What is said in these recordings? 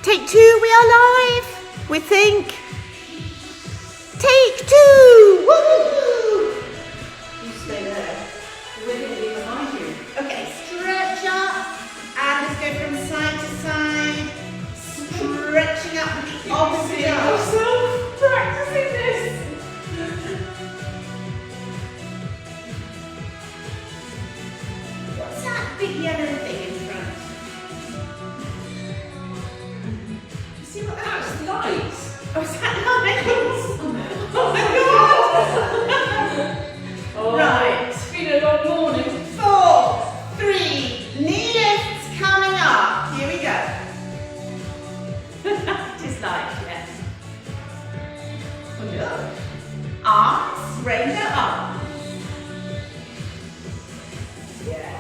Take two, we are live, we think. Take two, woo! You stay there. We're going to be behind you. Okay, stretch up and let's go from side to side. Stretching up with the opposite arm. So practicing this. What's that big yellow thing in front? You see what that That's lights. Oh, is that lights? Oh my God! Oh, Right. It's been a long morning. 4, 3, knee lifts coming up. Here we go. Just like, yes. Arms, rainbow arms. Yeah.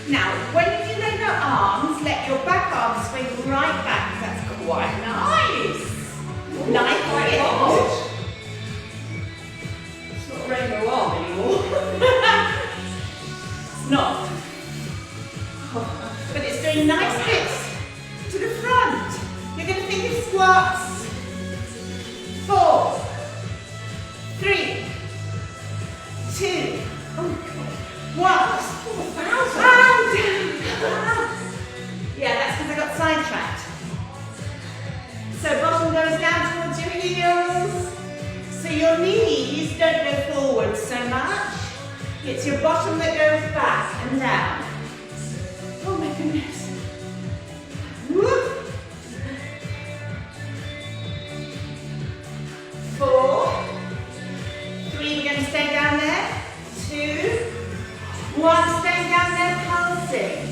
Now, when you do rainbow arms, let your back arm swing right back. That's quite nice. Nice Quite lift. hard. It's not a rainbow arm anymore. It's not. But it's doing nice lifts to the front. You're going to think of squats. 4, 3, 2, 1. Yeah, that's because I got sidetracked. So bottom goes down towards your heels. So your knees don't go forward so much. It's your bottom that goes back and down. Oh my goodness. Woo. 4, 3, we're going to stay down there. 2, 1, stay down there, pulsing.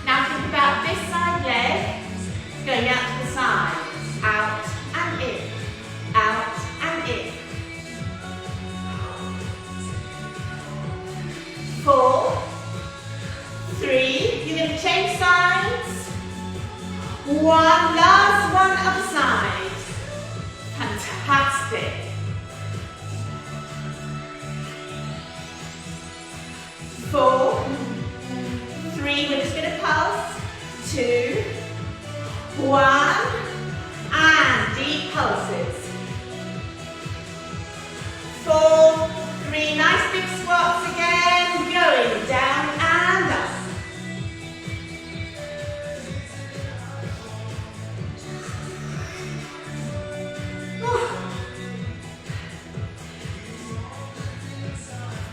Now think about this side leg going out to the side. Out and in. Out and in. 4, 3, you're going to change sides. 1, last one other side. Fantastic. 4, 3, we're just going to pulse. 2, 1, and deep pulses. 4, 3, nice big squats again, going down and up.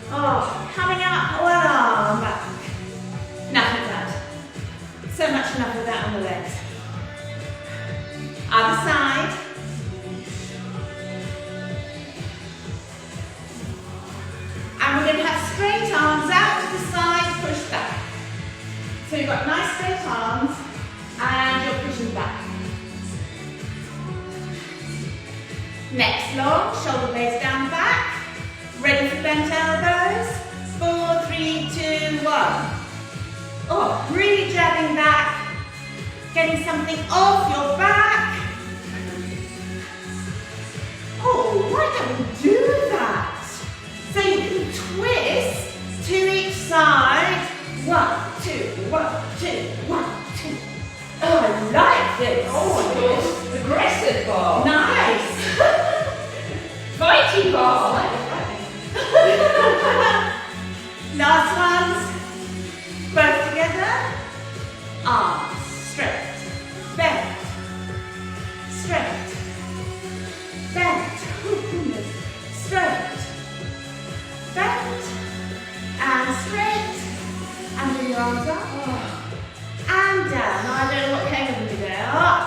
Oh, coming up, one arm back. Enough of that. So much enough of that on the legs. Other side. And we're going to have straight arms out to the side, push back. So you've got nice straight arms and you're pushing back. Next long, shoulder blades down back. Ready for bent elbows. 4, 3, 2, 1. Oh, really dragging back. Getting something off your back. Oh, why don't we do that? So you can twist to each side. 1, 2, 1, 2, 1, 2. Oh, I like this. Oh my gosh. Aggressive bar. Nice. Fighty bar. Last ones. Both together. Arms straight. Bent. Straight. Bent. Oh goodness. Straight. Bent. And straight. And bring your arms up. And down. Now, I don't know what came with me there. Up.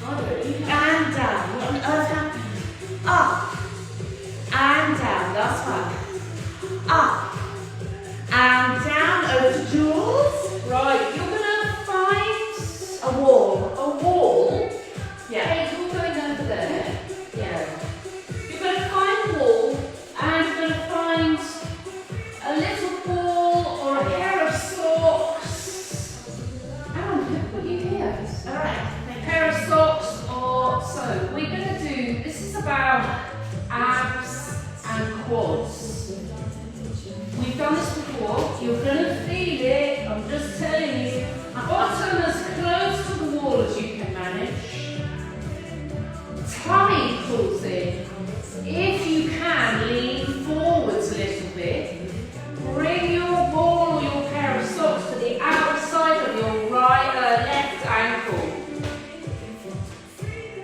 And down. What on earth happened? Up. And down. Last one. Up. And down over to jewels. Right, you're going to find A wall. a wall. Yeah. Okay, you're going over there. Yeah. You're going to find a wall and you're going to find a little ball or a pair of socks You're going to feel it. I'm just telling you. Bottom as close to the wall as you can manage. Tummy pulls in. If you can, lean forwards a little bit. Bring your ball or your pair of socks to the outside of your left ankle.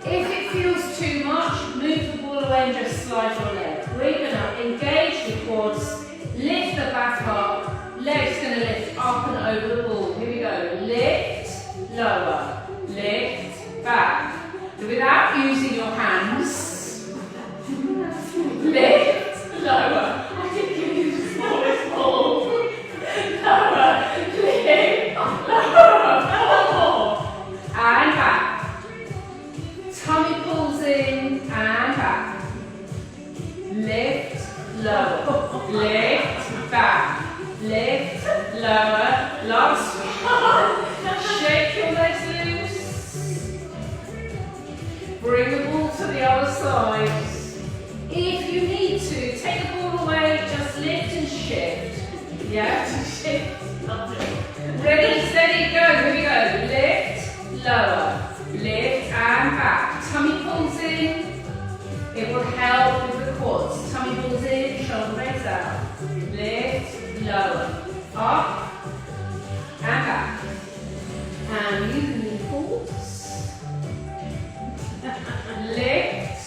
If it feels too much, move the ball away and just slide your leg. We're going to engage the quads, lift the back up, legs going to lift up and over the ball. Here we go. Lift, lower, lift, back. Without using your hands. Lift, lower. I think you use the smallest ball. Lower, lift, lower, 4 more. And back. Tummy pulls in and back. Lift, lower, lift, back. Lift, lower, last one. Shake your legs loose. Bring the ball to the other side. If you need to, take the ball away, just lift and shift. Yeah, shift. Ready, steady, go. Here we go. Lift, lower, lift and back. Tummy pulls in. It will help with the quads. Tummy pulls in, shoulder blades out. Lift, lower, up and back. And you can lean forwards. Lift,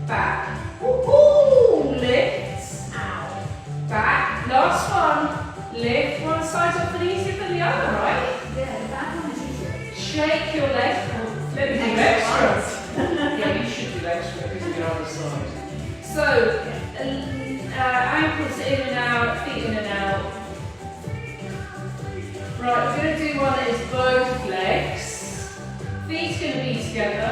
back. Ooh, lift, out, back. Last one. Lift one side up and easier than the other, right? Yeah, the back one is easier. Shake your leg. Let me do extra. Yeah, you should do extra because of the other side. So, ankles in and out, feet in and out. Right, we're going to do one that is both legs. Feet going to be together.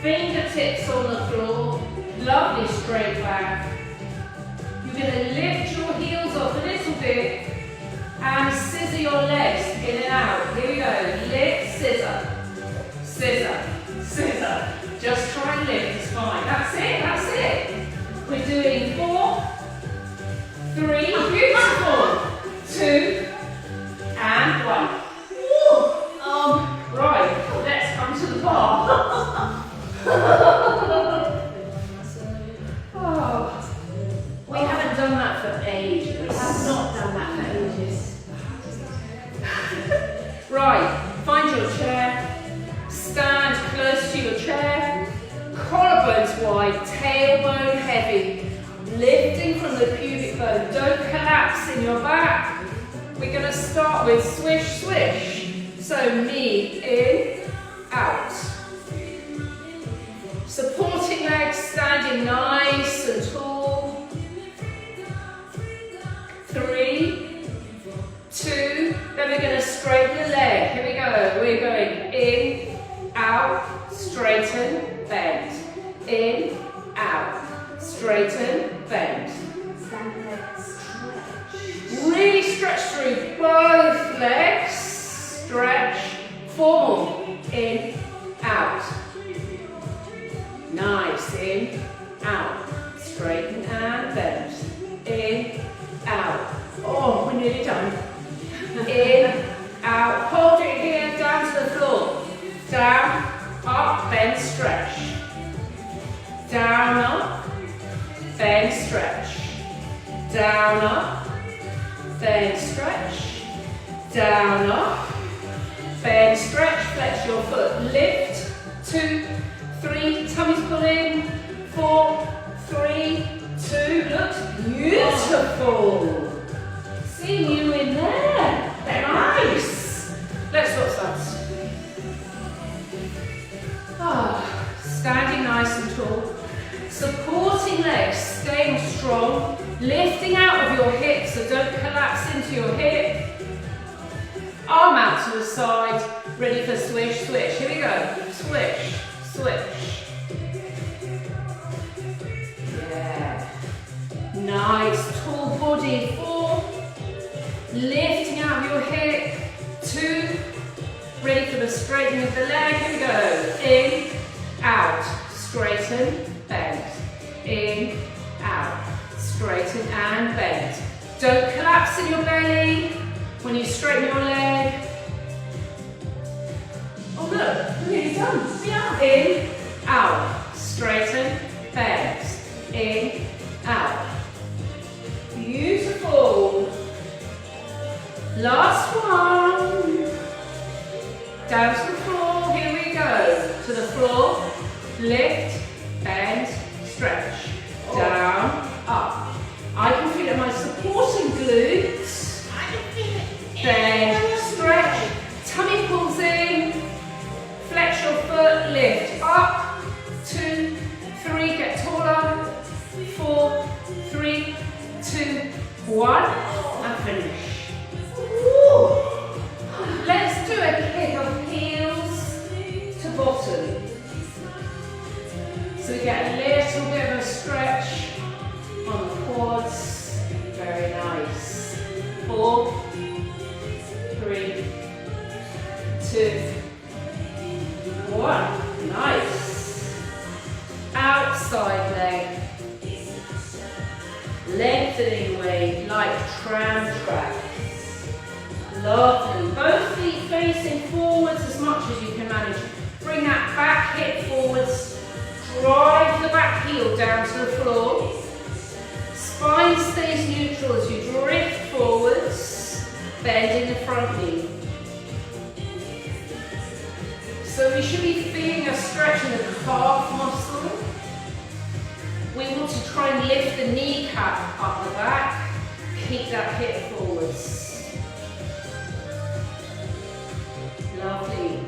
Fingertips on the floor. Lovely straight back. You're going to lift your heels up a little bit and scissor your legs in and out. Here we go. Lift, scissor, scissor, scissor. Just try and lift, it's fine. That's it, that's it. We're doing 4, 3, beautiful, 2, and 1. Right, let's come to the bar. Oh, we haven't done that for ages. We have not done that for ages. Right, find your chair, stand close to your chair, collarbones wide, tailbone heavy, lifting from the pubic bone. Don't collapse in your back. We're going to start with swish, swish. So knee in, out. Supporting legs, standing nice and tall. 3, 2, then we're going to straighten the leg. Here we go. We're going in, out, straighten, bend. In, out, straighten, bend. Stand legs, stretch. Really stretch through both legs. Stretch, 4 more. In, out. Nice. In, out. Straighten and bend. In, out. Oh, we're nearly done. In, out. Hold it here, down to the floor. Down, up, bend, stretch. Down, up, bend, stretch. Down, up, bend, stretch. Down, up, bend, stretch. Flex your foot. Lift, 2, 3, tummies pull in, 4, 3, 2, looks beautiful. Seeing you in there. Nice. Let's swap sides. Standing nice and tall. Supporting legs, staying strong. Lifting out of your hips, so don't collapse into your hip. Arm out to the side, ready for swish, swish. Here we go. Swish, swish. Yeah. Nice, tall body. 4. Lifting out of your hip. 2. Ready for the straightening of the leg. Here we go. In, out, straighten, bend. In, out, straighten and bend. Don't collapse in your belly when you straighten your leg. Oh look, nearly done. Yeah. In, out, straighten, bend. In, out. Beautiful. Last one. Down to the floor, here we go. To the floor, lift, bend, stretch. Down, up. I can feel it in my supporting glutes. I can feel it. Bend, stretch. Tummy pulls in. Flex your foot, lift. Up, 2, 3, get taller. 4, 3, 2, 1. And finish. Let's do a kick of heels to bottom. So we get a little bit of a stretch on the quads. Very nice. 4, 3, 2, 1. Nice. Outside leg. Lengthening way like tram track. Lovely. Both feet facing forwards as much as you can manage. Bring that back hip forwards. Drive the back heel down to the floor. Spine stays neutral as you drift forwards, bending the front knee. So we should be feeling a stretch in the calf muscle. We want to try and lift the kneecap up the back. Keep that hip forwards. Lovely.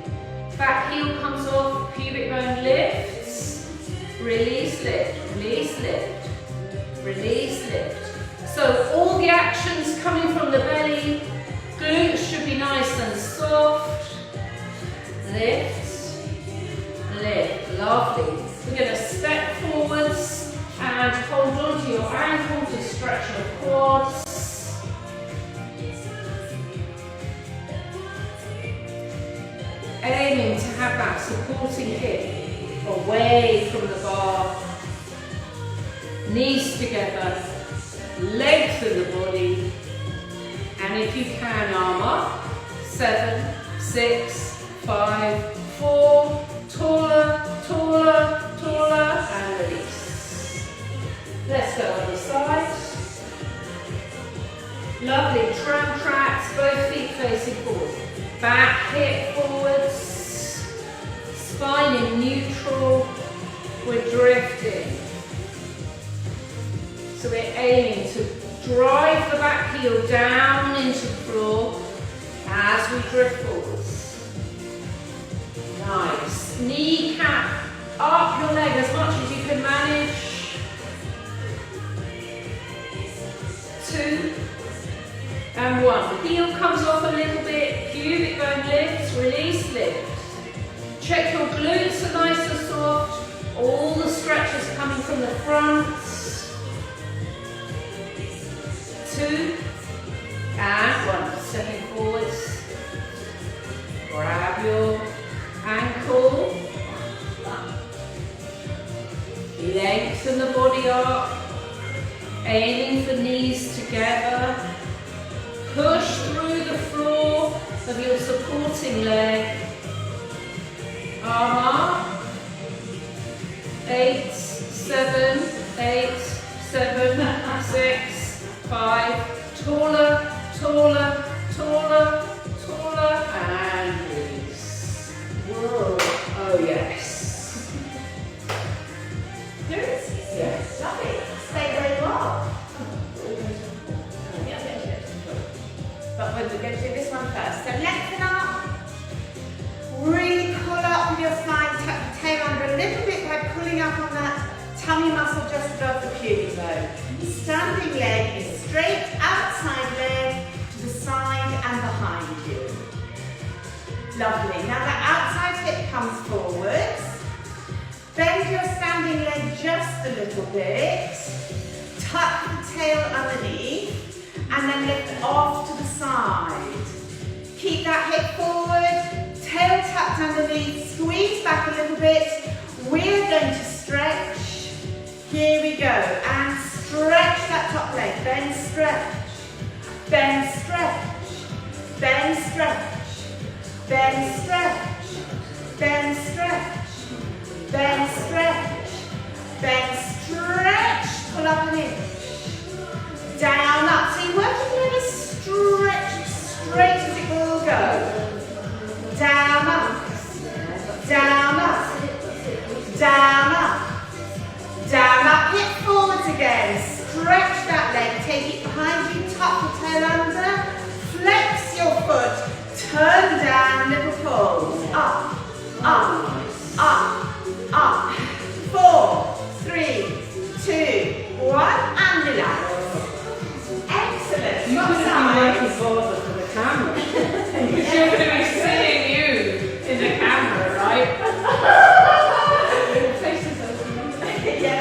Back heel comes off, pubic bone lifts. Release, lift, release, lift, release, lift. So all the actions coming from the belly. Glutes should be nice and soft. Lift, lift. Lovely. We're going to step forwards and hold on to your ankle to stretch your quads. Aiming to have that supporting hip away from the bar. Knees together, lengthen the body, and if you can, arm up. 7, 6, 5, 4, taller, taller, taller, and release. Let's go on the side. Lovely, tram tracks, both feet facing forward. Back hip forwards, spine in neutral, we're drifting. So we're aiming to drive the back heel down into the floor as we drift forwards. Nice. Kneecap up your leg as much as you can manage. 2 and 1. The heel comes off a little bit, pubic bone lifts, release, lift. Check your glutes are nice and soft. All the stretches coming from the front. 2 and 1. Stepping forwards. Grab your ankle. Lengthen the body up. Aiming for knees together. Push through the floor of your supporting leg. Arm up. 8, 7, 8, 7, 6, 5. Taller, taller, taller, taller, and release. Whoa. Oh yes. Good? Yes. Lovely. Stay where you are. But we're going to do this one first. So lengthen up. Really pull up with your spine, tuck the tail under a little bit by pulling up on that tummy muscle just above the pubic bone. Standing leg is straight, outside leg to the side and behind you. Lovely. Now the outside hip comes forwards. Bend your standing leg just a little bit. Tuck the tail underneath and then lift off to the side. Keep that hip forward, tail tucked underneath, squeeze back a little bit. We're going to stretch. Here we go. And stretch that top leg, then stretch. She's going to be seeing you in the camera, right? Faces open. Yeah.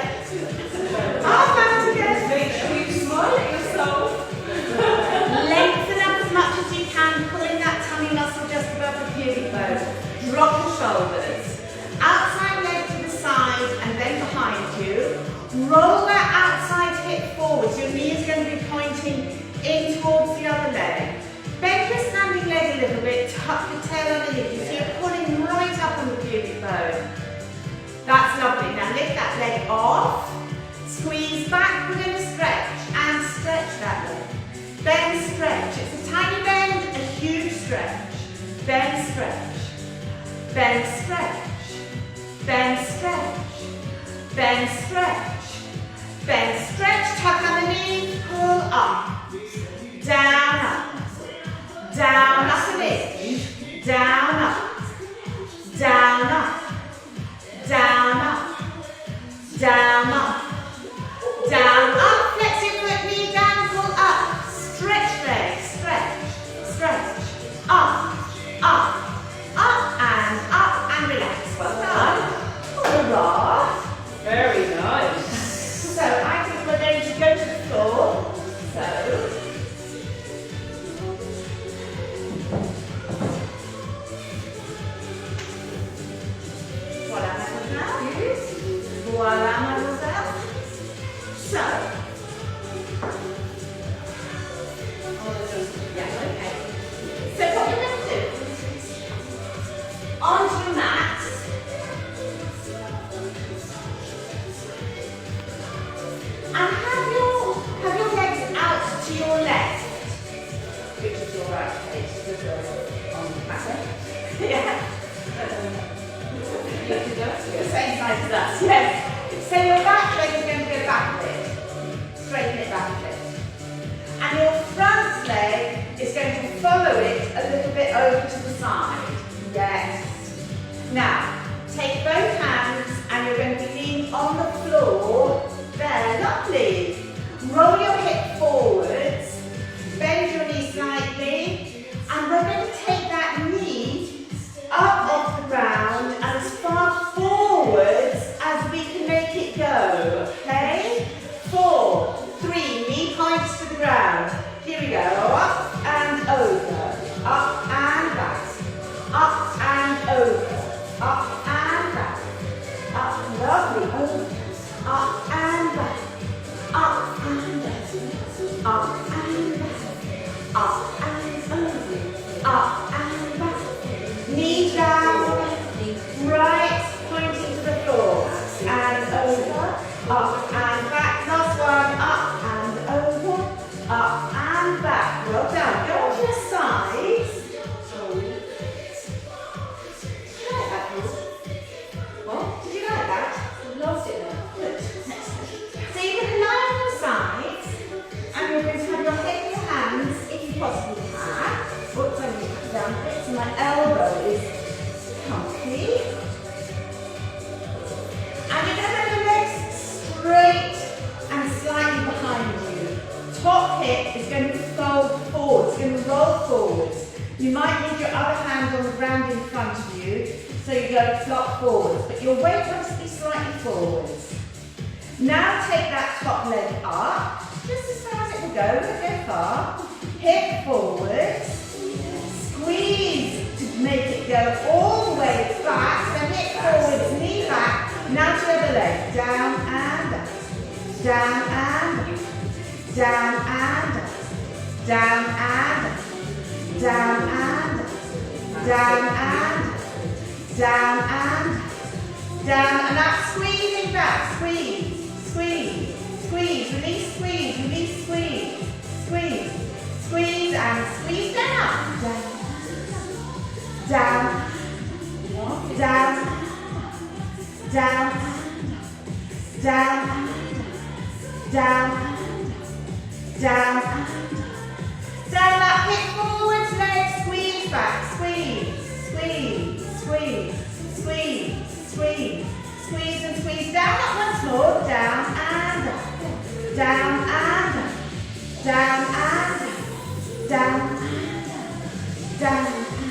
Arm back together. Make sure you smile at yourself. Lengthen up as much as you can, pulling that tummy muscle just above the pubic bone. Drop the shoulders. Outside leg to the side and then behind you. Roll that outside hip forwards. Your knee is going to be pointing in towards the other leg. Bend your standing leg a little bit, tuck the tail underneath you so you're pulling right up on the pubic bone. That's lovely. Now lift that leg off. Squeeze back. We're going to stretch and stretch that leg. Bend, stretch. It's a tiny bend, a huge stretch. Bend, stretch. Bend, stretch. Bend, stretch. Bend, stretch. Bend, stretch. Tuck underneath. Pull up. Down, up. Down, up a bit. Down, up. Down, up. Down, up. Down, up. Down, up. Flex your foot, knee down, pull up. Stretch leg, stretch, stretch. Up, up, up, and relax. Well done. Hurrah. Very nice. So I think we're going to go to the floor. So. Voilà, mademoiselle. Voilà, mademoiselle. So. Yeah, okay. So what you're going to do, onto the mat, and have your legs out to your left, which is your right face, because you're on the back leg. Yeah. The same size as us, yes. So your back leg is going to go back a bit. Straighten it back a bit. And your front leg is going to follow it a little bit over to the side. Yes. Now, take both hands and you're going to be leaning on the floor. There, lovely. Roll your hip forwards. Bend your knee slightly. And we're going to take that knee up off the ground and as far forwards as we can make it go. Okay? 4, 3, knee points to the ground. Here we go. Up and over. Up and back. Up and over. Up and back. Up, lovely. Over. Up and back. Up and back. Up and back. Up and over. Up and back. Knee down. Right pointing to the floor. And over. Up and back. Last one. Up and over. Up and back. Well done. Go on to your sides. Did you like that, Paul? What? Did you like that? I lost it now. Good. So you're going to lie on your sides and you're going to have your head in your hands if you possibly can. Oops, I'm going to put down a bit so my elbow is comfy. And you're going to have your legs straight and slightly behind you. Top hip is going to fold forward, it's going to roll forwards. You might need your other hand on the ground in front of you, so you go flop forwards, but your weight wants to be slightly forwards. Now take that top leg up, just as far as it will go, don't go far. Hip forwards, squeeze to make it go all the way back, so hip forwards, knee back. Now to the other leg, down and up, down and up. Down and up, down and up, down and up, down and up, down and up, down and up, squeezing back, squeeze, squeeze, squeeze, release, squeeze, release, squeeze, squeeze, squeeze and squeeze down, down, down, down, down, down, down, down, that hip forwards, leg, squeeze back, squeeze, squeeze, squeeze, squeeze, squeeze, squeeze and squeeze, down up once more, down and up, down and up, down and up, down and up, down and up.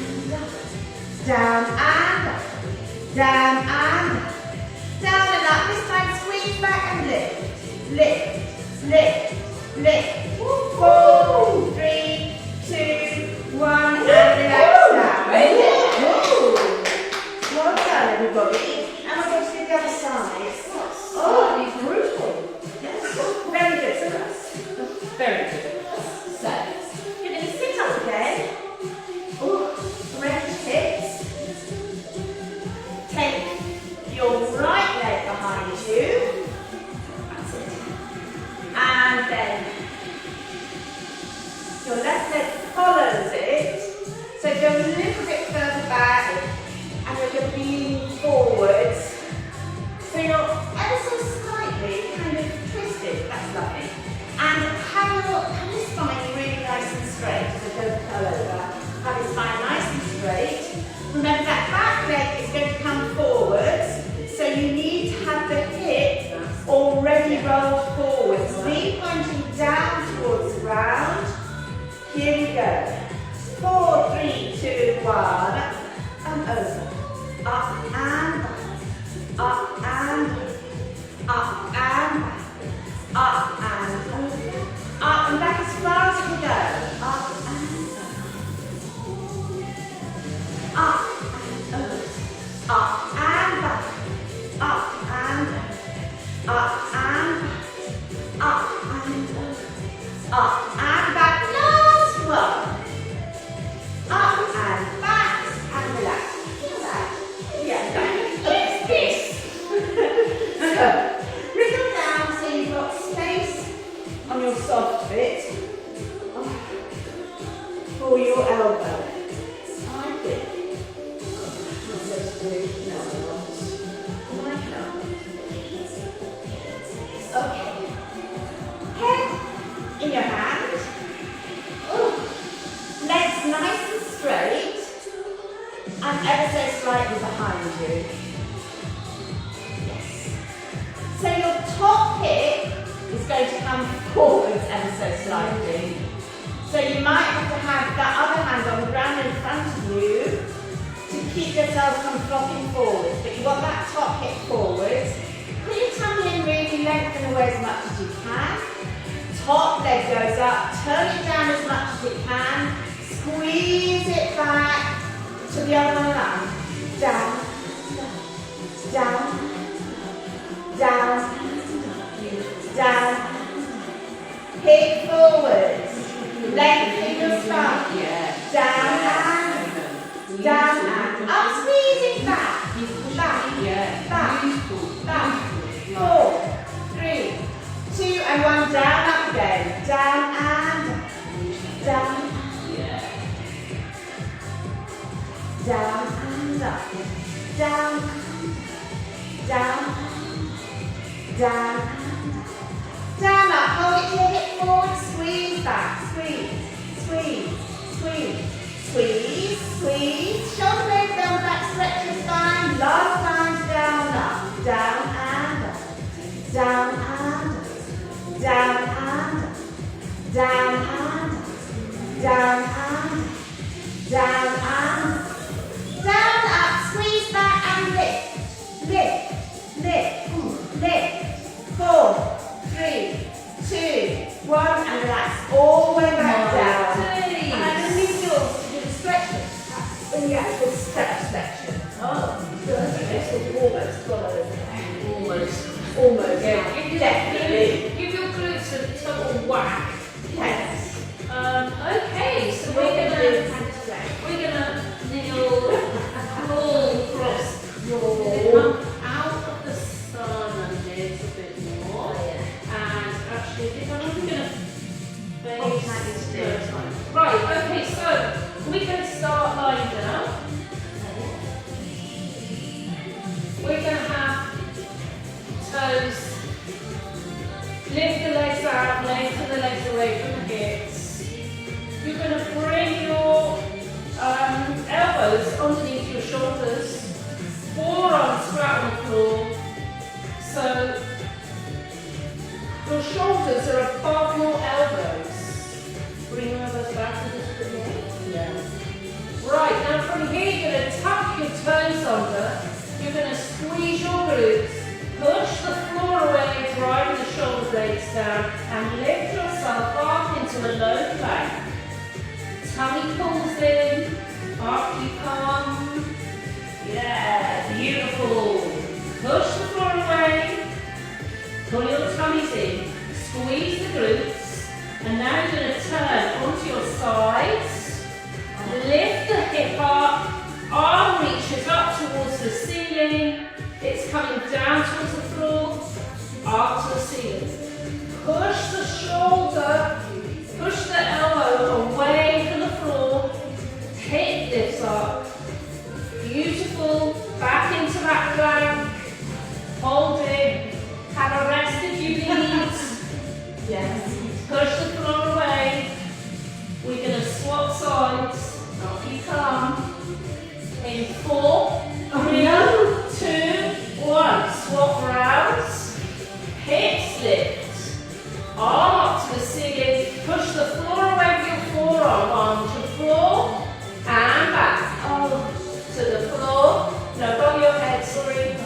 Your left leg follows it. So go a little bit further back and then you're leaning forwards. So you're ever so slightly kind of twisted. That's lovely. And have your spine really nice and straight. So don't curl over. Have your spine nice and straight. Remember that back leg is going to come forwards. So you need to have the hip already rolled forwards. Knee pointing down towards the ground. Here we go. 4, 3, 2, 1. And over. Up and back. Up and up and back. Up and over. Up and back as far as we go. Up and up. Up and over. Up and back. Up and over. Up and back. Up and over. Up and back. Last one. Up and back and relax. Relax. Yeah, that's this. So, wriggle down so you've got space on your soft bit for your elbow. Side bit. Okay. Head in your hand. Legs nice and straight and ever so slightly behind you. Yes. So your top hip is going to come forwards ever so slightly. So you might have to have that other hand on the ground in front of you to keep yourself from flopping forwards. But you want that top hip forwards. Put your tummy in really, lengthen away as much as you can. Top leg goes up, turn it down as much as you can. Squeeze it back to the other line. Down, down, down, down. Hip forwards. Lengthen your spine. Down and down and up. Squeeze it back. Back, back, back. 4, 3, 2 and 1. Down, up again. Down and down. Down and up, down, down, down, down, up, hold it to your hip forward, squeeze back, squeeze, squeeze, squeeze, squeeze, squeeze, shoulder blades down the back, stretch your spine, last time, down, up, down and up, down and up, down and up, down and up, down and up, down and up. Down, up, squeeze back and lift, lift, lift, lift. 4, 3, 2, 1 and relax all the way back down. And release yours to do the stretching. That's when you actually stretch section. Oh, this was almost followed. Almost. Yeah, definitely. Give your glutes a total whack. Yes. Okay, so we're gonna kneel, roll across your out of the sun a little bit more. And actually, I think I'm gonna base right, okay, so we're gonna start lying down. We're gonna have toes, lift the legs out, lengthen the legs away from the hips. You're gonna bring your elbows underneath your shoulders, forearms flat on the floor, so your shoulders are above your elbows. Bring your elbows back a little bit more. Yeah. Right, now from here you're going to tuck your toes under, you're going to squeeze your glutes, push the floor away, driving the shoulder blades down, and lift yourself up into a low plank. Tummy pulls in. Up you come. Yeah, beautiful. Push the floor away. Pull your tummies in. Squeeze the glutes. And now you're going to turn onto your sides. Lift the hip up. Arm reaches up towards the ceiling. It's coming down towards the floor. Up to the ceiling. Push the shoulder. Push the elbow in 4, 3, 2, 1. Swap rounds. Hips lift. Arm up to the ceiling. Push the floor away with your forearm. Arm to the floor. And back. To the floor. No, above your head, sorry.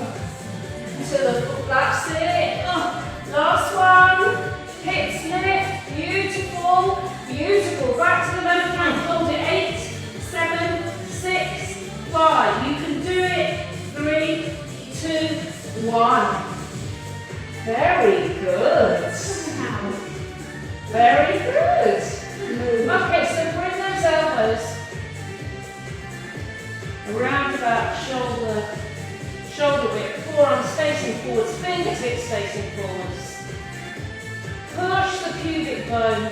To the floor. That's it. Last one. Hips lift. Beautiful. Beautiful. Back to the left hand. Hold it. 8, 7, 6, 5. You can do it. 3, 2, 1. Very good. Very good. Okay, so bring those elbows around about shoulder width, forearms facing forwards, fingertips facing forwards. Push the pubic bone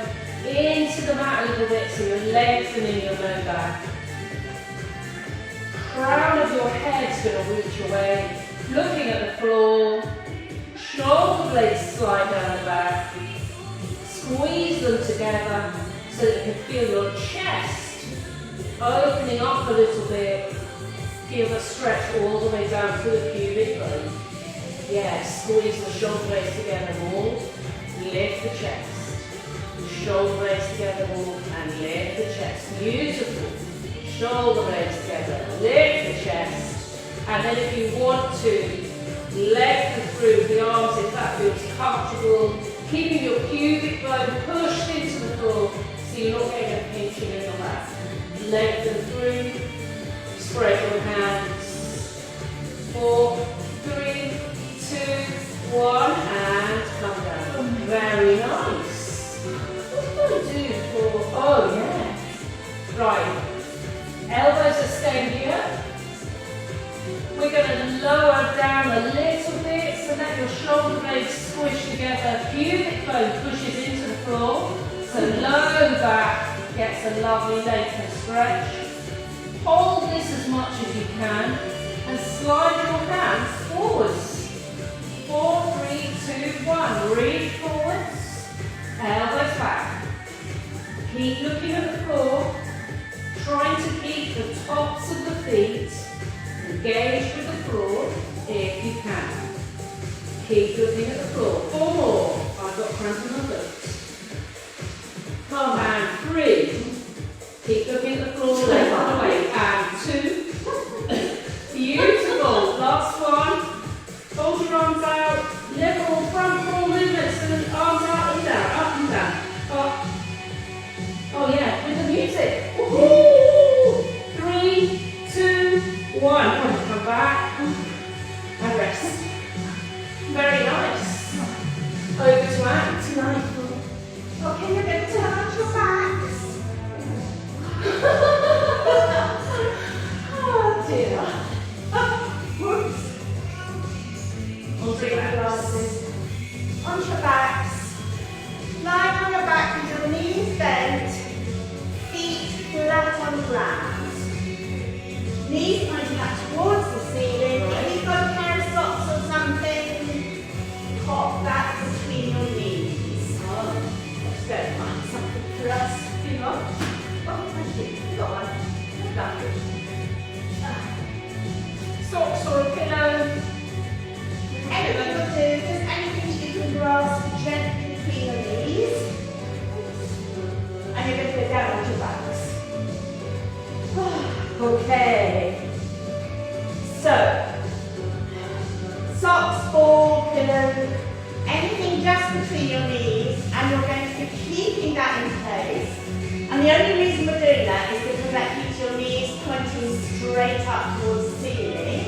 into the mat a little bit so you're lengthening your low back. Crown of your head's going to reach away, looking at the floor. Shoulder blades slide down the back. Squeeze them together so that you can feel your chest opening up a little bit. Feel the stretch all the way down to the pubic bone. Yes, squeeze the shoulder blades together more. Lift the chest. Shoulder blades together more and lift the chest. Beautiful. Shoulder blades together. Lift the chest. And then if you want to, lengthen through the arms if that feels comfortable. Keeping your pubic bone pushed into the floor so you're not getting a pinching in the back. Lengthen through. Spread your hands. 4, 3, 2, 1, and come down. Very nice. What are you going to do for? Oh yeah. Right. Elbows are staying here. We're going to lower down a little bit so that your shoulder blades squish together. Pubic bone pushes into the floor. So low back gets a lovely length and stretch. Hold this as much as you can and slide your hands forwards. 4, 3, 2, 1. Reach forwards. Elbows back. Keep looking at the floor. Trying to keep the tops of the feet engaged with the floor if you can. Keep looking at the floor. 4 more. I've got cramp in my foot. Come and 3. Keep looking at the floor, leg on the way. And 2. Beautiful. Last one. Hold your arms out. Little front four movements and arms out and down, up and down. Up. Oh yeah, with the music. Woohoo! 3, 2, 1. Come back and rest. Very nice. Over to Anne. Delightful. Okay, you're going to turn on your backs. Oh dear. Whoops. Onto your glasses. Onto your backs. Lying on your back with your knees bent. Feet flat on the ground. Knees pointing up towards the ceiling. If you've got a pair of socks or something, pop that between your knees. Let's go find something for us. You know? Oh, thank you. You got one. Lovely. Socks or a pillow. Anything will do. Just anything you can grasp gently between your knees. And you're going to go down onto your backs. Okay. So, socks, ball, pillow, anything just between your knees, and you're going to be keeping that in place. And the only reason we're doing that is because that keeps your knees pointing straight up towards the ceiling.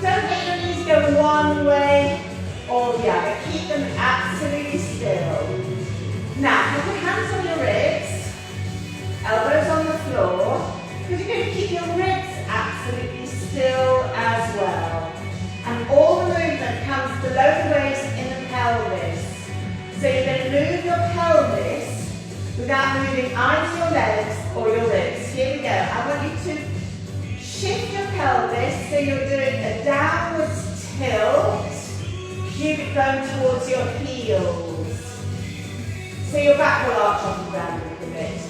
Don't let your knees go one way or the other. Keep them absolutely still. Now, put your hands on your ribs, elbows on the floor, because you're going to keep your ribs absolutely still as well. And all the movement comes below the waist in the pelvis. So you're going to move your pelvis without moving either your legs or your ribs. Here we go. I want you to shift your pelvis so you're doing a downwards tilt, pubic bone towards your heels. So your back will arch off the ground a little bit.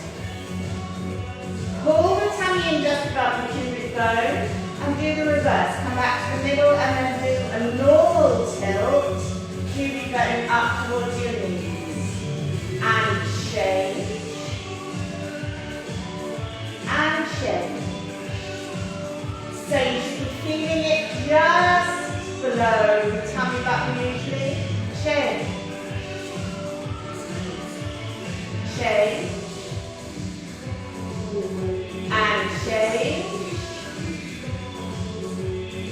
Pull the tummy in just above the pubic bone bone and do the reverse. Come back to the middle and then do a normal tilt. Pubic bone up towards your knees. And change. And change. So you should be feeling it just below the tummy button usually. Change. Change. And change.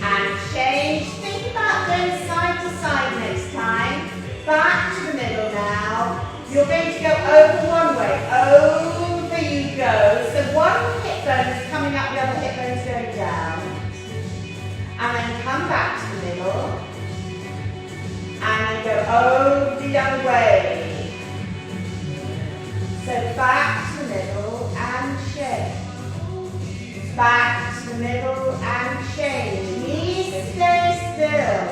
And change. Think about going side to side next time. Back to the middle now. You're going to go over one way. Over you go. So one hip bone is coming up, the other hip bone is going down. And then come back to the middle. And then go over the other way. So back to the middle and change. Back to the middle and change. Knees stay still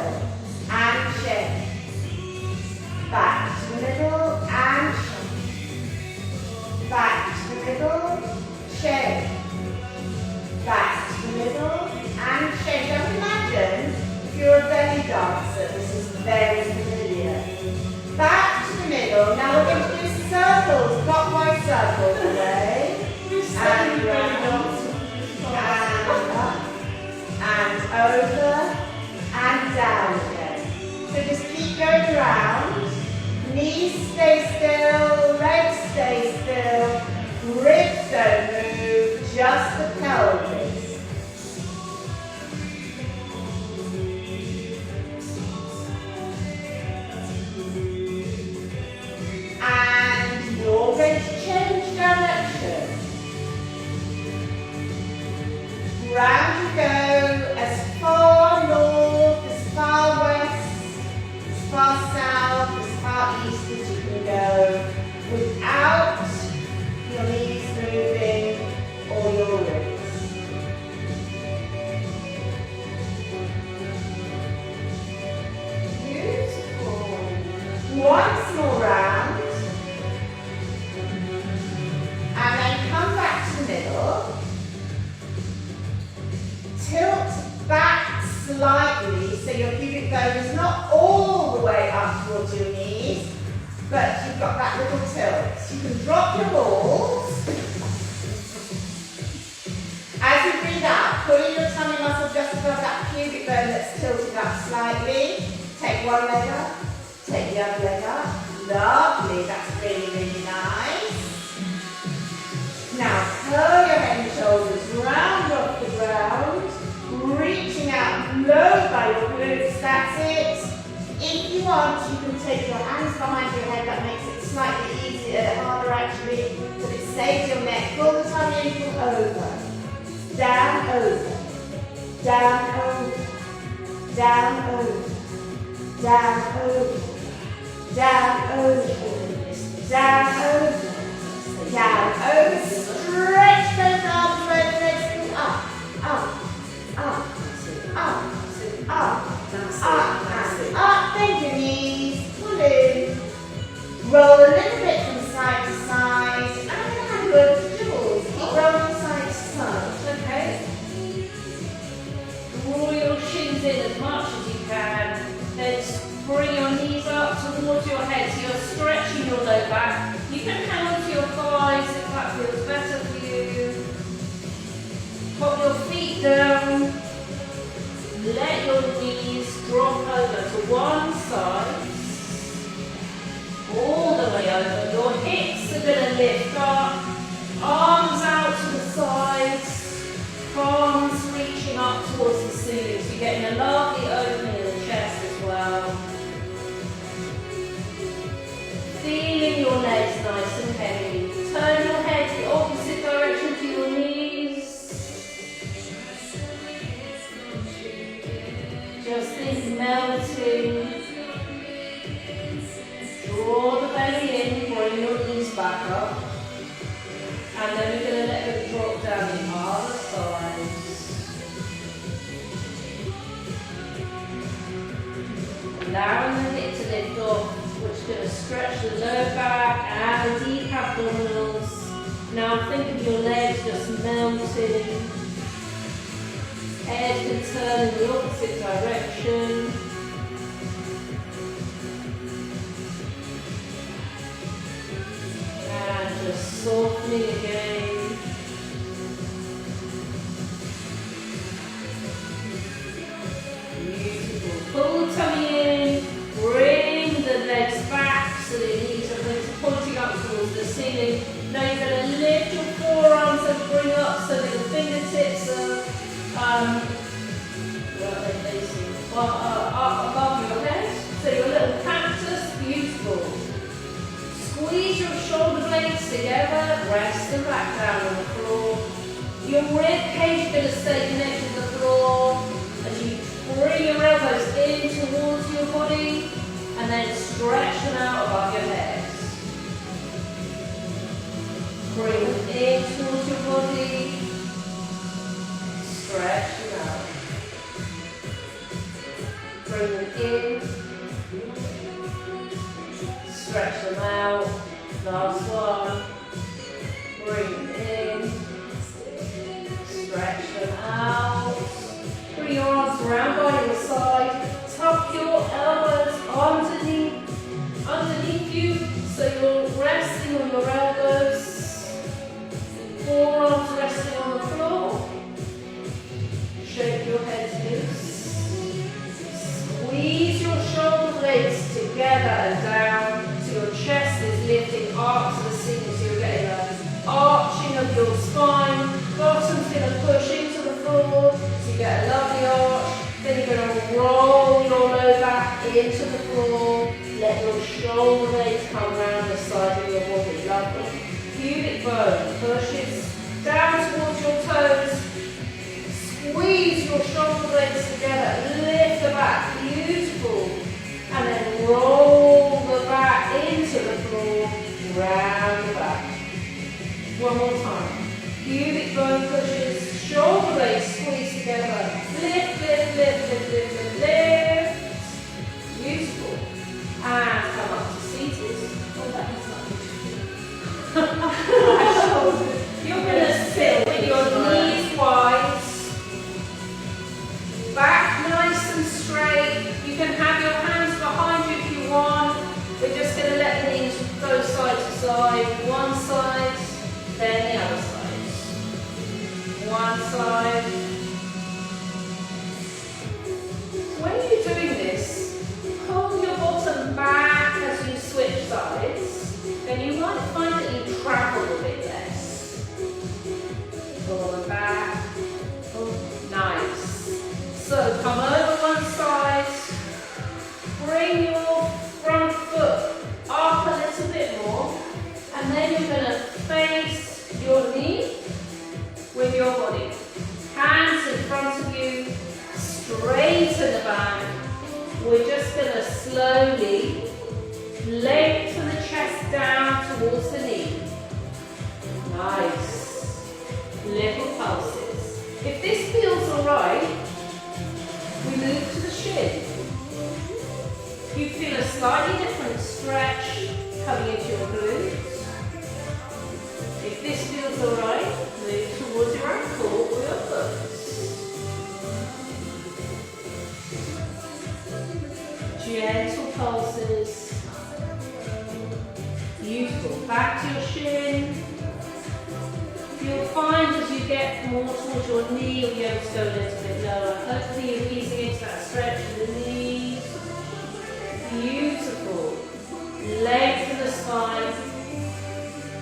and change. Back to the middle and change. Back to the middle, change. Back to the middle and change. Now imagine if you're a belly dancer, this is very familiar. Back to the middle. Now we're going to do circles, clockwise circles away. And round. And up. And over. And down again. So just keep going round. Knees stay still, legs stay still, ribs don't move, just the pelvis. And you're going to change direction. Round you go, as far north, as far west, as far south, as far east as you can go, without your knees moving or your ribs. Beautiful. Once more round. And then come back to the middle. Tilt back slightly so your pubic bone is not all the way up towards your knees, but you've got that little tilt. You can drop your balls. As you breathe out, pulling your tummy muscle just above that pubic bone that's tilted up slightly. Take one leg up, take the other leg up. Lovely, that's really, really nice. Now curl your head and shoulders round off the ground, reaching out low by your glutes, that's it. If you want, you can take your hands behind your head, that makes it slightly easier, harder actually, but it saves your neck. Pull the tummy in, pull over. Down, over. Down, over. Down, over. Down, over. Down, over. Down, over. Down, over. Stretch those arms, both legs, pull up, up, up, up, up, and up. Bend your knees, pull in. Roll a little bit from side to side. And I'm going to have good jewels. Keep rolling side to side. Okay. Draw your shins in as much as you can. Then bring your knees up towards your head. So you're stretching your low back. You can hang onto your thighs if that feels better for you. Pop your feet down. Let your knees drop over to one side. All the way over. Your hips are going to lift up. Arms out to the sides. Palms reaching up towards the ceiling. So you're getting a lovely opening in the chest as well. Feeling your legs nice and heavy. Turn your head the opposite direction to your knees. Just think melting. Draw the belly in, bring your knees back up. And then we're going to let them drop down the other sides. Allowing the hip to lift off, which is going to stretch the low back and the deep abdominals. Now think of your legs just melting. Head can turn in the opposite direction. And just softening again. Beautiful. Pull the tummy in. Bring the legs back so the knees are pointing up towards the ceiling. Now you're going to lift your forearms and bring up so that the fingertips are up above your head. So your little cactus, beautiful. Squeeze your shoulder blades together, rest them back down on the floor. Your rib cage is going to stay connected to the floor as you bring your elbows in towards your body and then stretch them out above your head. Bring them in towards your body, stretch them out. Bring them in, stretch them out. Last one. Bring them in, stretch them out. Bring your arms around by your side. Tuck your elbows underneath you so you're resting on your elbows. Forearms resting on the floor. Shake your head loose. Squeeze your shoulder blades together and down so your chest is lifting up to the ceiling so you're getting an arching of your spine. Bottom's going to push into the floor so you get a lovely arch. Then you're going to roll your low back into the floor. Let your shoulder blades come around the side of your body. Lovely. Pubic bone pushes down towards your toes. Squeeze your shoulder blades together. Lift the back. Beautiful. And then roll the back into the floor. Round the back. One more time. Pubic bone pushes. Shoulder blades squeeze together. Lift, lift, lift, lift, lift, lift, lift. Beautiful. And come up to seated. Oh, that is not You're going to sit with your knees wide. Back nice and straight. You can have your hands behind you if you want. We're just going to let the knees go side to side. One side, then the other side. One side. When you're doing this, pull your bottom back as you switch sides. Then you might find that you travel a bit less. Pull them back. Oh, nice. So come over one side. Bring your front foot up a little bit more. And then you're going to face your knee with your body. Hands in front of you, straighten the back. We're just going to slowly lengthen the chest down towards the knee. Nice. Little pulses. If this feels alright, we move to the shin. You feel a slightly different stretch coming into your glutes. If this feels alright, move towards your ankle or your foot. Gentle pulses. Beautiful. Back to your shin. You'll find as you get more towards your knee, you'll be able to go a little bit lower. Hopefully you're easing into that stretch of the knees. Beautiful. Lengthen the spine.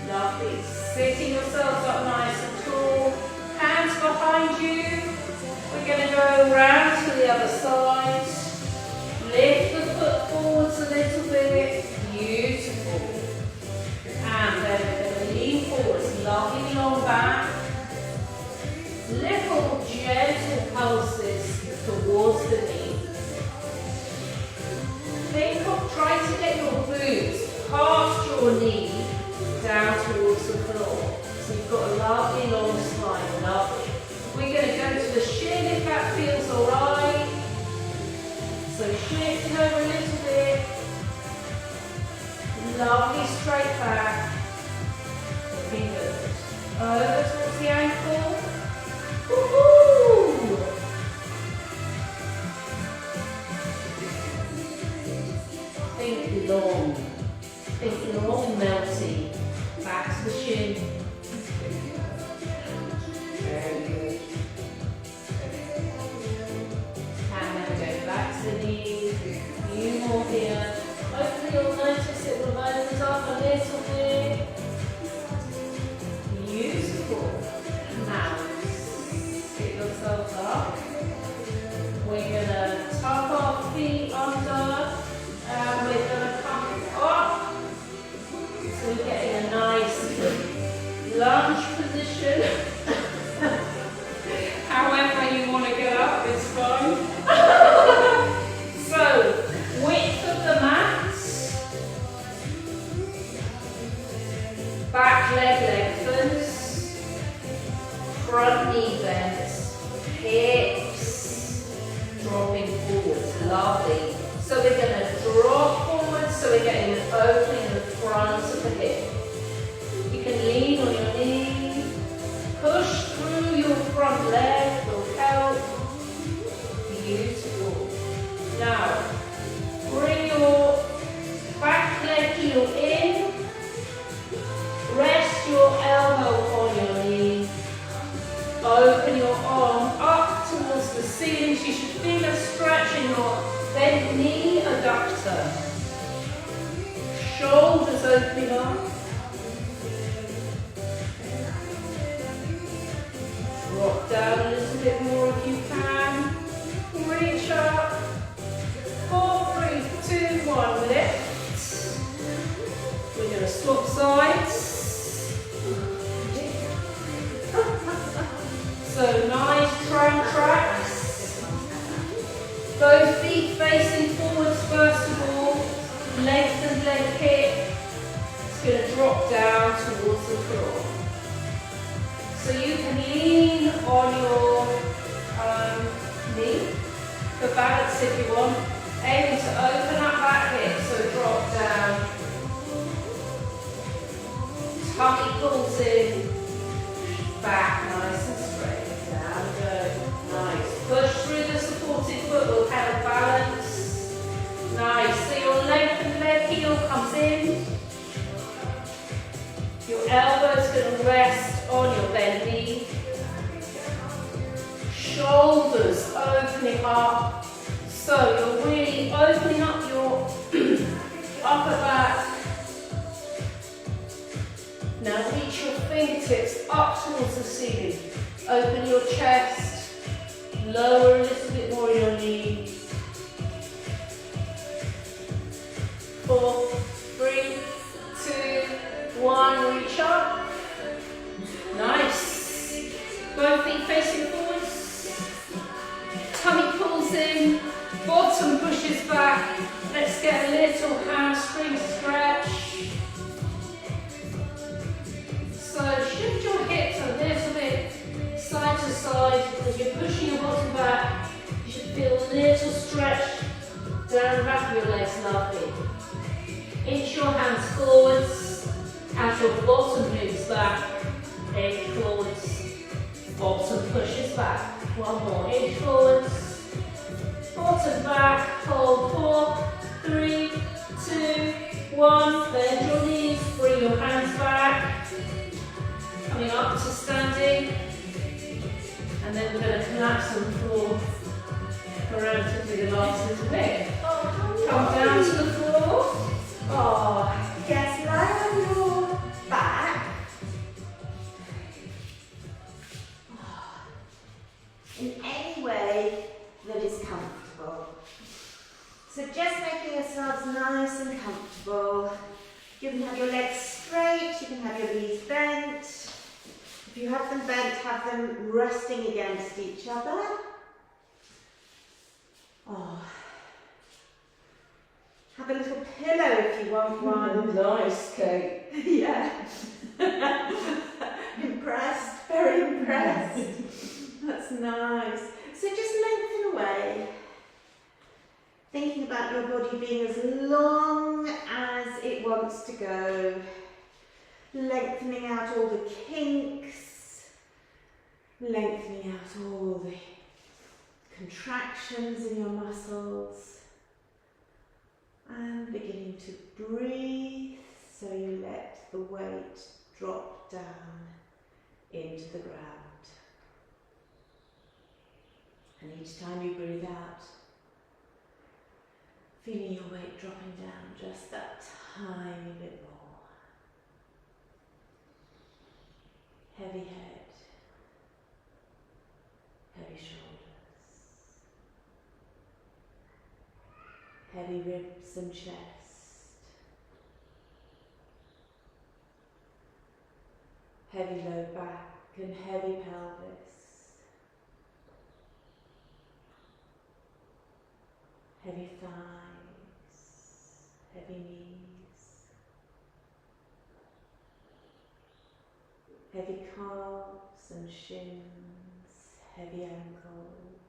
Lovely. Sitting yourselves up nice and tall. Hands behind you. We're going to go round to the other side. Lift the foot forwards a little bit. Beautiful. And then we're going to lean forwards. Lovely long back. Little gentle pulses towards the knee. Think of trying to get your boobs past your knee down towards the floor. So you've got a lovely long spine. Lovely. We're going to go to the shin if that feels alright. So shifting over a little bit. Lovely straight back. Looking good. Over towards the ankle. Woohoo! down a little bit more if you can. Reach up. 4, 3, 2, 1, lift. We're going to swap sides. So nice tram tracks. Both feet facing forwards first of all. Lengthen leg hip. It's going to drop down towards the floor. So you can lean on your knee for balance if you want. Aiming to open up that hip, so drop down. Tummy pulls in. Back nice and straight. Down we go. Nice. Push through the supported foot, we'll have balance. Nice. So your lengthened leg heel comes in. Your elbow's going to rest on your bent knee. Shoulders opening up. So you're really opening up your upper back. Now reach your fingertips up towards the ceiling. Open your chest. Lower a little bit more your knee. 4, 3, 2, 1. Reach up. Nice. Both feet facing forwards. Tummy pulls in. Bottom pushes back. Let's get a little hamstring stretch. So shift your hips a little bit side to side because you're pushing your bottom back. You should feel a little stretch down the back of your legs, lovely. Inch your hands forwards as your bottom moves back. Inch forwards, bottom pushes back. One more, inch forwards. Bottom back, hold 4, 3, 2, 1. Bend your knees, bring your hands back. Coming up to standing. And then we're going to collapse on the floor relatively the last little bit. Come down to the floor. Oh, yes, lie on your back. In any way that is comfortable. So just making yourselves nice and comfortable. You can have your legs straight, you can have your knees bent. If you have them bent, have them resting against each other. Oh. Have a little pillow if you want one. Nice, Kate. Yeah. Impressed, very impressed. That's nice. So just lengthen away. Thinking about your body being as long as it wants to go. Lengthening out all the kinks. Lengthening out all the contractions in your muscles. And beginning to breathe, so you let the weight drop down into the ground. And each time you breathe out, feeling your weight dropping down just that tiny bit more. Heavy head, heavy shoulders, heavy ribs and chest, heavy low back and heavy pelvis. Heavy thighs, heavy knees, heavy calves and shins, heavy ankles,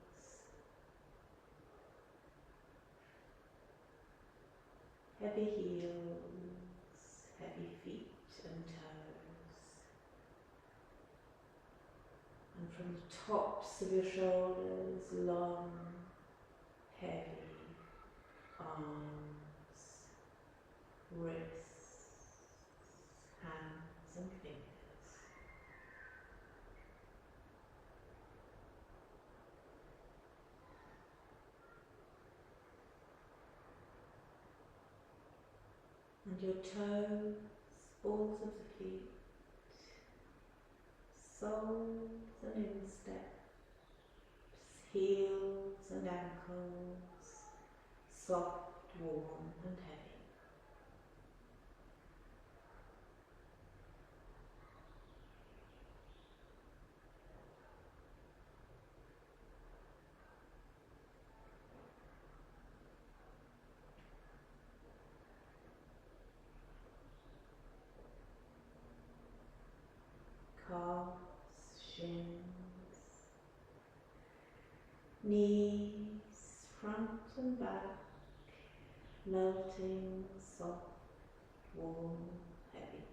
heavy heels, heavy feet and toes. And from the tops of your shoulders, long, heavy arms, wrists, hands and fingers. And your toes, balls of the feet, soles and insteps. heels and ankles, soft, warm and heavy. Calves, shins, knees, front and back, melting, soft, warm, heavy.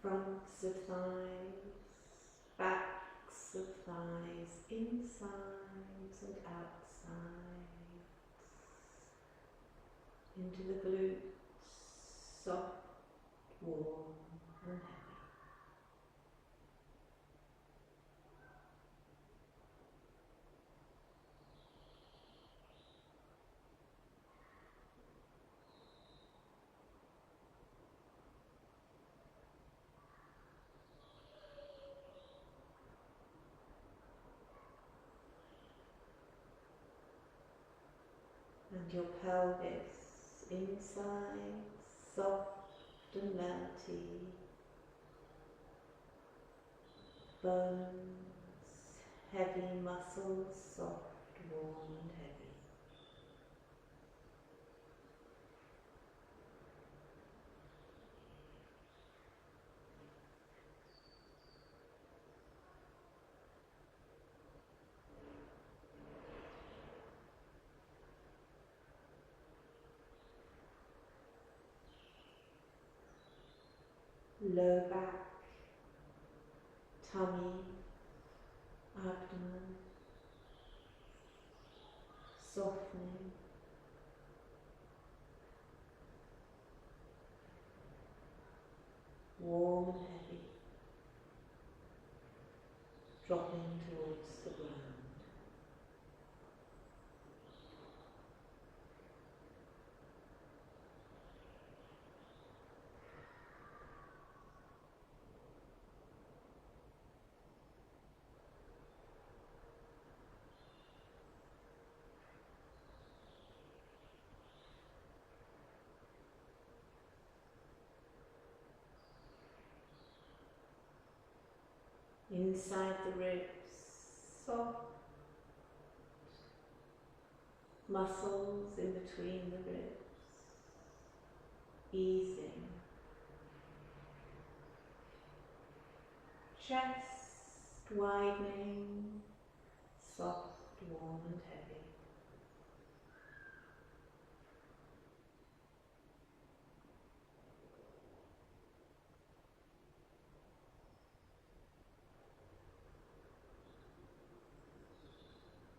Fronts of thigh, backs of thighs, insides and outsides, into the glutes, soft, warm and heavy. And your pelvis, inside, soft and melty, bones, heavy muscles, soft, warm and heavy. Low back, tummy, abdomen, softening, warm and heavy, dropping towards the ground. Inside the ribs, soft muscles in between the ribs, easing. Chest widening, soft, warm and heavy.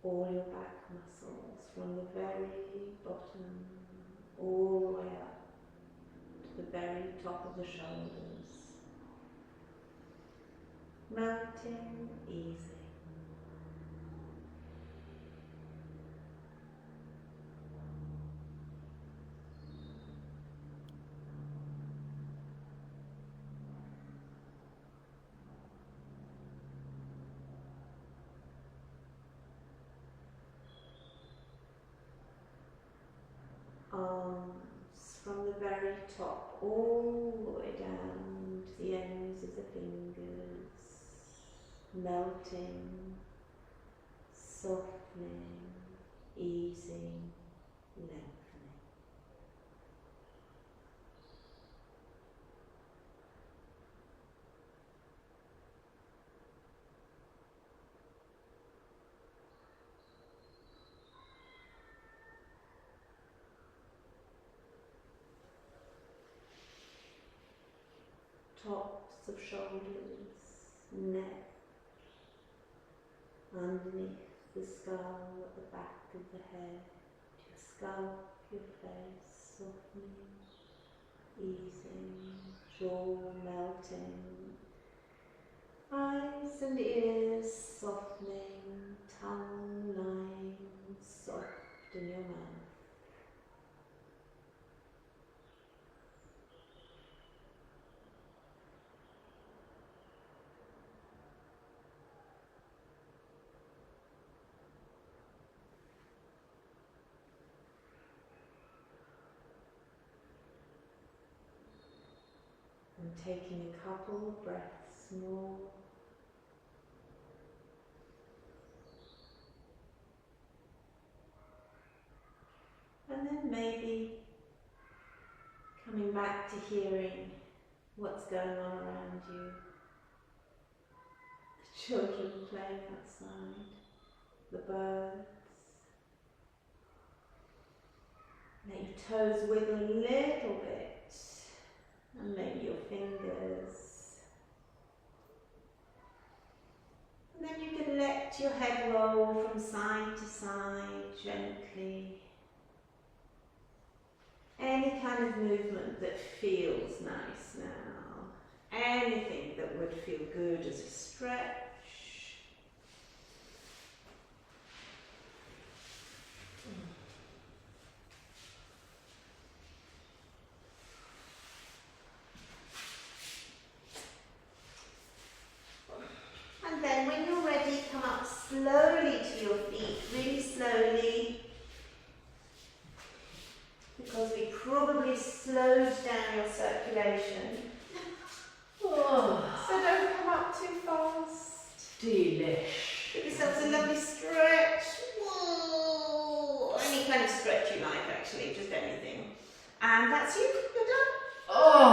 All your back muscles from the very bottom all the way up to the very top of the shoulders. Melting, easing. Arms from the very top all the way down to the ends of the fingers, melting, softening, easing, lengthening. Tops of shoulders, neck, underneath the skull at the back of the head, your scalp, your face, softening, easing, jaw melting, Eyes and ears softening, tongue lying soft in your mouth. And taking a couple of breaths more. And then maybe coming back to hearing what's going on around you. The children playing outside, the birds. Let your toes wiggle a little bit, and maybe your fingers. And then you can let your head roll from side to side gently. Any kind of movement that feels nice now. Anything that would feel good as a stretch. And then when you're ready, come up slowly to your feet, really slowly. Because we probably slowed down your circulation. Oh, So don't come up too fast. delish. Give yourselves a lovely stretch. Whoa. Any kind of stretch you like, actually, just anything. And that's you. You're done. Oh.